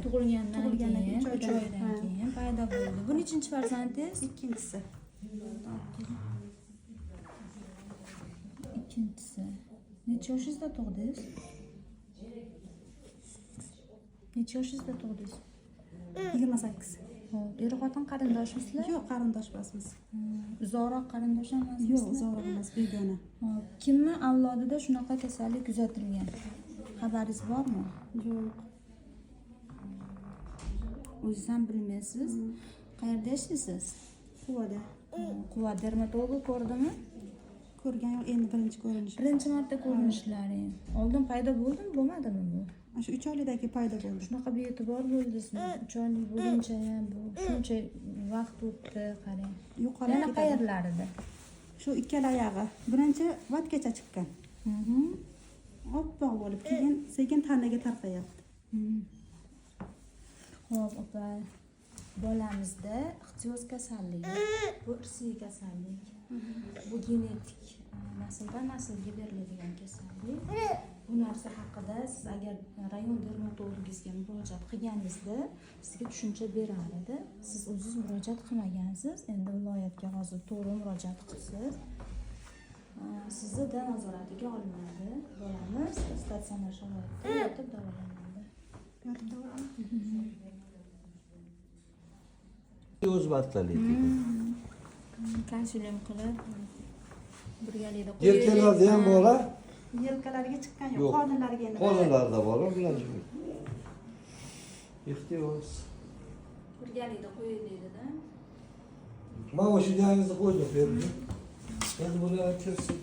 tug'ilgandan keyin, 3 3 oydan oydan keyin paydo bo'ldi. Bu nechinchi farzandingiz? ikkinchisi. Ikkinchisi. Necha yoshingizda tug'dingiz? Necha yoshingizda tug'dingiz? 28. Hop, er xotin qarindoshmisizlar? Yo'q, qarindosh emasmiz. Uzoqroq qarindosh emansizlar? Yo'q, uzoq emas, begona. Hop, kimni avlodida shunaqa kasallik kuzatilgan? Xabaringiz bormi? Yo'q. O'zingiz ham bilmaysiz. Qayerda yashaysiz? Quvada. Quva dermatologi ko'rdimi? Ko'rgan yo'q, endi birinchi ko'rinish. Birinchi marta ko'rinishlaring. Oldin paydo bo'ldimi, bo'lmadimi bu? Shu 3 oylikdagi paydo bo'ldi. Shunaqa bee'tibor bo'ldingizmi? 3 oylik bo'lguncha ham bu shuncha vaqt o'tdi, qarang. Yuqori Yana qayerlarida? Shu ikkala oyog'i. Birinchi vatgacha chiqqan. Oppoq bo'lib, keyin sekin tanaga tarqayapti. Xo'p, opa. Bolamizda ixtiyoz kasalligi, bu irsiy kasallik. Bu genetik nasldan naslga beriladigan kasallik. Bu narsa haqida siz agar rayon dermatologingizga murojaat qilganingizda sizga tushuncha berar edi. Siz o'zingiz murojaat qilmagansiz. Endi viloyatga hozir to'g'ri murojaat qilsiz. Sizni da nazoratiga olinadi. Bolamiz statsionar sharoitda yotib davolanadi. Yotib davolanadi. O'z vaqtlarida. Konsulyum qilib birgalikda Yelkalarda ham bor, Yelkalariga chiqqan yo'q, yo'q. qorinlariga endi. Qo'llarda bor, bilan ehtiyos. birgalikda qo'yiladida. Mana o'sha yangizni qo'ydik, berdik. Endi buni kirsin.